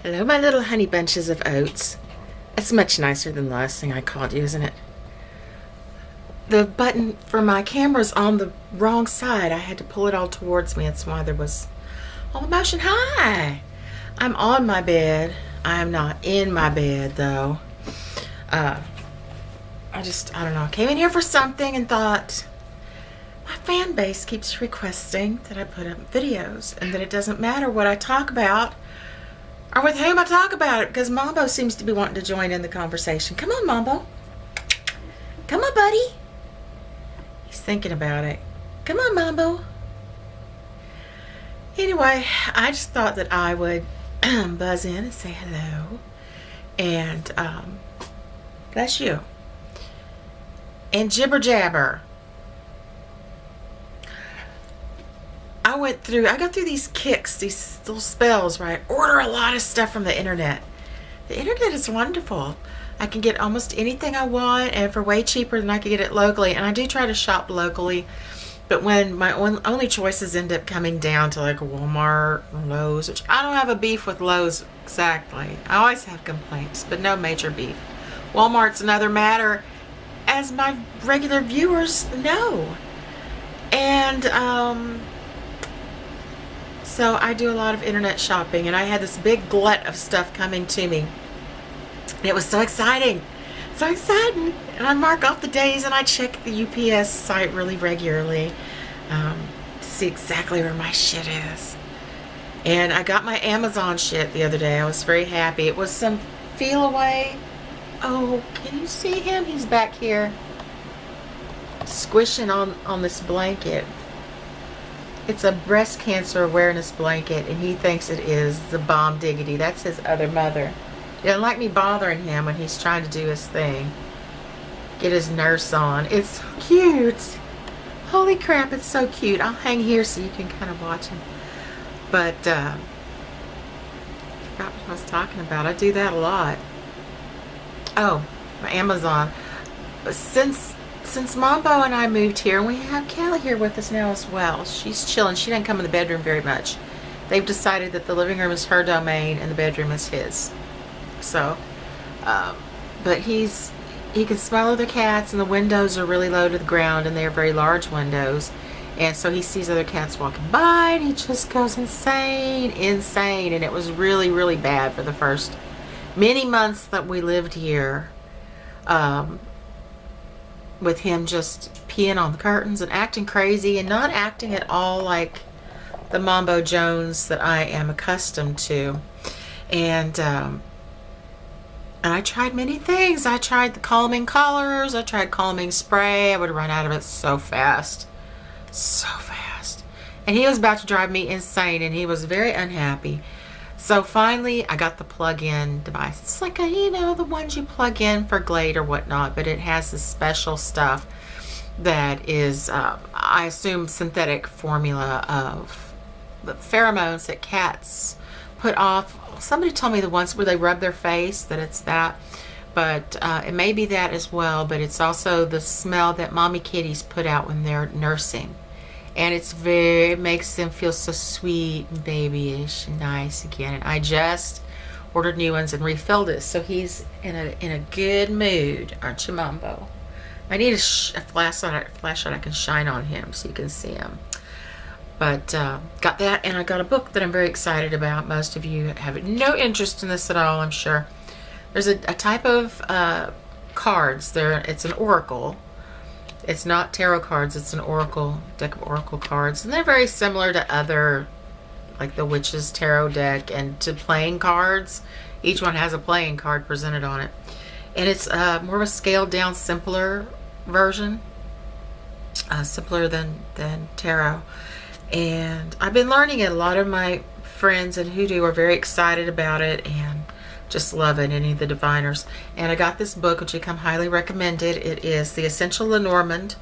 Hello, my little honey bunches of oats. It's much nicer than the last thing I called you, isn't it? The button for my camera's on the wrong side. I had to pull it all towards me. That's why there was all the motion. Hi! I'm on my bed. I am not in my bed, though. I don't know. I came in here for something and thought, my fan base keeps requesting that I put up videos and that it doesn't matter what I talk about or with whom I talk about it, because Mambo seems to be wanting to join in the conversation. Come on, Mambo. Come on, buddy. He's thinking about it. Come on, Mambo. Anyway, I just thought that I would buzz in and say hello. And, bless you. And jibber jabber. I go through these kicks, these little spells where I order a lot of stuff from the internet. The internet is wonderful. I can get almost anything I want, and for way cheaper than I could get it locally. And I do try to shop locally, but when my only choices end up coming down to like Walmart or Lowe's, which I don't have a beef with Lowe's exactly. I always have complaints, but no major beef. Walmart's another matter, as my regular viewers know. And so I do a lot of internet shopping, and I had this big glut of stuff coming to me. And it was so exciting. So exciting. And I mark off the days, and I check the UPS site really regularly to see exactly where my shit is. And I got my Amazon shit the other day. I was very happy. It was some Feel Away. Oh, can you see him? He's back here squishing on this blanket. It's a breast cancer awareness blanket, and he thinks it is the bomb diggity. That's his other mother. He doesn't like me bothering him when he's trying to do his thing. Get his nurse on. It's so cute. Holy crap, it's so cute. I'll hang here so you can kind of watch him. But, I forgot what I was talking about. I do that a lot. Oh, my Amazon. Since Mambo and I moved here, and we have Callie here with us now as well. She's chilling. She doesn't come in the bedroom very much. They've decided that the living room is her domain and the bedroom is his. So, but he can smell other cats, and the windows are really low to the ground, and they're very large windows. And so he sees other cats walking by, and he just goes insane. And it was really, really bad for the first many months that we lived here. With him just peeing on the curtains and acting crazy, and not acting at all like the Mambo Jones that I am accustomed to. And I tried many things. I tried the calming collars. I tried calming spray. I would run out of it so fast. So fast. And he was about to drive me insane, and he was very unhappy. So finally, I got the plug-in device. It's like the ones you plug in for Glade or whatnot, but it has this special stuff that is, I assume, synthetic formula of the pheromones that cats put off. Somebody told me the ones where they rub their face, that it's that. But it may be that as well, but it's also the smell that mommy kitties put out when they're nursing. And it makes them feel so sweet and babyish and nice again. And I just ordered new ones and refilled it. So he's in a good mood, aren't you, Mambo? I need a flashlight I can shine on him so you can see him. But got that, and I got a book that I'm very excited about. Most of you have no interest in this at all, I'm sure. There's a type of cards. It's an oracle. It's not tarot cards, it's an oracle, deck of oracle cards. And they're very similar to other, like the Witch's Tarot deck, and to playing cards. Each one has a playing card presented on it. And it's more of a scaled down, simpler version. Simpler than tarot. And I've been learning it. A lot of my friends in Hoodoo are very excited about it and just love it, any of the diviners. And I got this book, which I come highly recommended. It is The Essential Lenormand,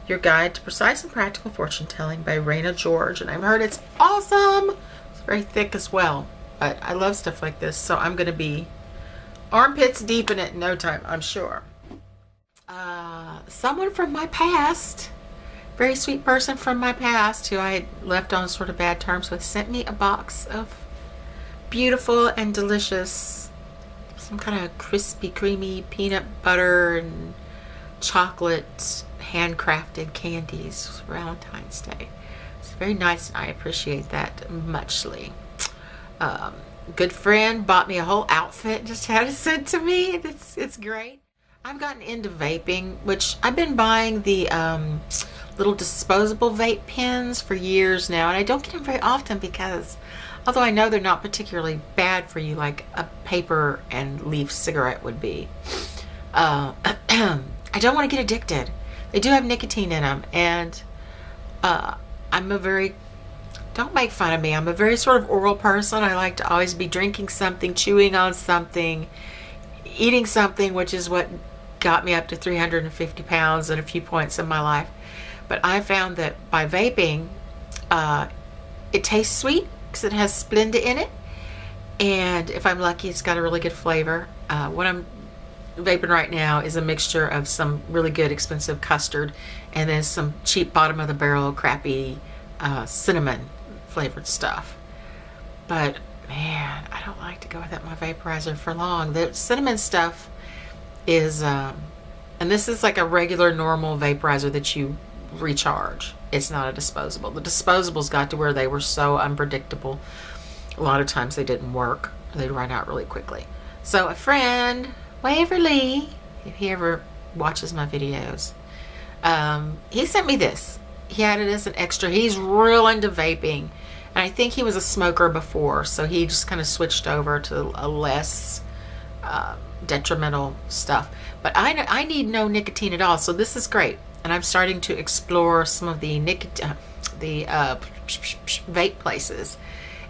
Your Guide to Precise and Practical Fortune Telling by Raina George. And I've heard it's awesome. It's very thick as well. But I love stuff like this, so I'm going to be armpits deep in it in no time, I'm sure. Someone from my past, very sweet person from my past who I had left on sort of bad terms with, sent me a box of beautiful and delicious. Some kind of crispy, creamy peanut butter and chocolate handcrafted candies for Valentine's Day. It's very nice and I appreciate that muchly. Good friend bought me a whole outfit, just had it sent to me. It's great. I've gotten into vaping, which I've been buying the little disposable vape pens for years now, and I don't get them very often because although I know they're not particularly bad for you like a paper and leaf cigarette would be, I don't want to get addicted. They do have nicotine in them, and I'm a very, don't make fun of me, I'm a very sort of oral person. I like to always be drinking something, chewing on something, eating something, which is what got me up to 350 pounds at a few points in my life. But I found that by vaping, it tastes sweet because it has Splenda in it, and if I'm lucky, it's got a really good flavor. What I'm vaping right now is a mixture of some really good expensive custard and then some cheap bottom of the barrel crappy cinnamon flavored stuff. But man, I don't like to go without my vaporizer for long. The cinnamon stuff is and this is like a regular normal vaporizer that you recharge. It's not a disposable. The disposables got to where they were so unpredictable. A lot of times they didn't work. They'd run out really quickly. So a friend, Waverly, if he ever watches my videos, he sent me this. He had it as an extra. He's real into vaping, and I think he was a smoker before, so he just kind of switched over to a less detrimental stuff. But I need no nicotine at all, so this is great. And I'm starting to explore some of the vape places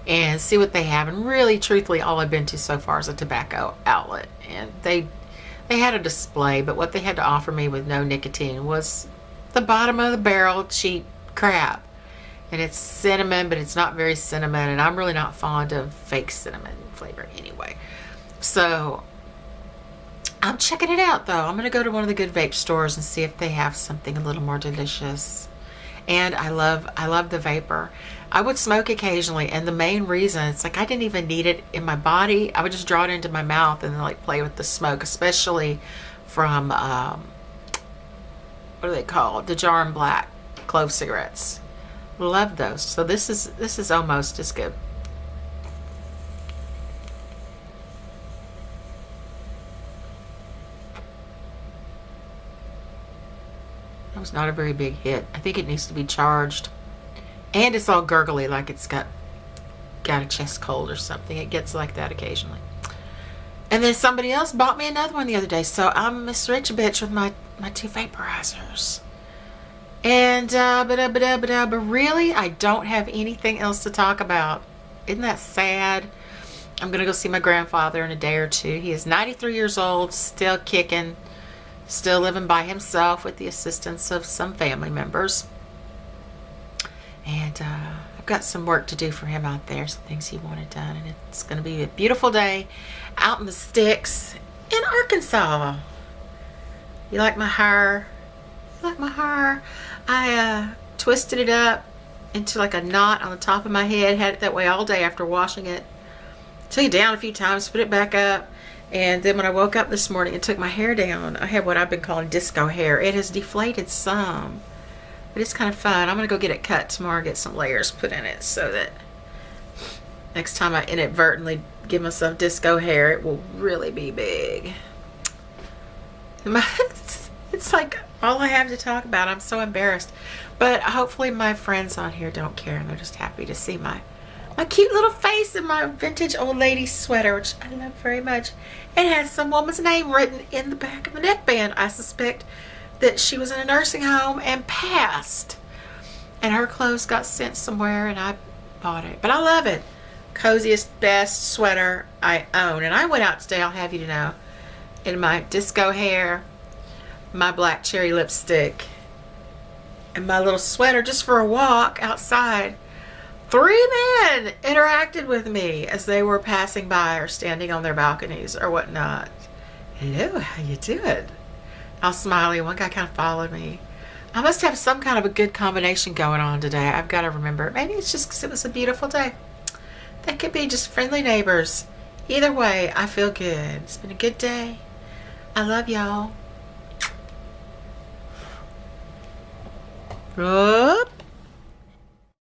and see what they have. And really, truthfully, all I've been to so far is a tobacco outlet, and they had a display, but what they had to offer me with no nicotine was the bottom of the barrel cheap crap. And it's cinnamon, but it's not very cinnamon, and I'm really not fond of fake cinnamon flavor anyway. So I'm checking it out, though. I'm going to go to one of the good vape stores and see if they have something a little more delicious. And I love the vapor. I would smoke occasionally, and the main reason, it's like I didn't even need it in my body. I would just draw it into my mouth and then like play with the smoke, especially from what are they called? The Jar and Black clove cigarettes. Love those. So this is almost as good. That was not a very big hit. I think it needs to be charged. And it's all gurgly, like it's got a chest cold or something. It gets like that occasionally. And then somebody else bought me another one the other day, so I'm Miss Rich Bitch with my two vaporizers. And but really, I don't have anything else to talk about. Isn't that sad? I'm gonna go see my grandfather in a day or two. He is 93 years old, still kicking, still living by himself with the assistance of some family members. And I've got some work to do for him out there, some things he wanted done, and it's going to be a beautiful day out in the sticks in Arkansas. You like my hair? You like my hair? I twisted it up into like a knot on the top of my head, had it that way all day after washing it. Took it down a few times, put it back up, and then when I woke up this morning and took my hair down, I have what I've been calling disco hair. It has deflated some, but it's kind of fun. I'm going to go get it cut tomorrow, get some layers put in it so that next time I inadvertently give myself disco hair, it will really be big. It's like all I have to talk about. I'm so embarrassed. But hopefully my friends on here don't care, and they're just happy to see my cute little face in my vintage old lady sweater, which I love very much. It has some woman's name written in the back of the neckband. I suspect that she was in a nursing home and passed, and her clothes got sent somewhere, and I bought it. But I love it. Coziest, best sweater I own. And I went out today, I'll have you to know, in my disco hair, my black cherry lipstick, and my little sweater just for a walk outside. 3 men interacted with me as they were passing by or standing on their balconies or whatnot. Hello, how you doing? All smiley. One guy kind of followed me. I must have some kind of a good combination going on today. I've got to remember. Maybe it's just because it was a beautiful day. That could be just friendly neighbors. Either way, I feel good. It's been a good day. I love y'all. Whoop.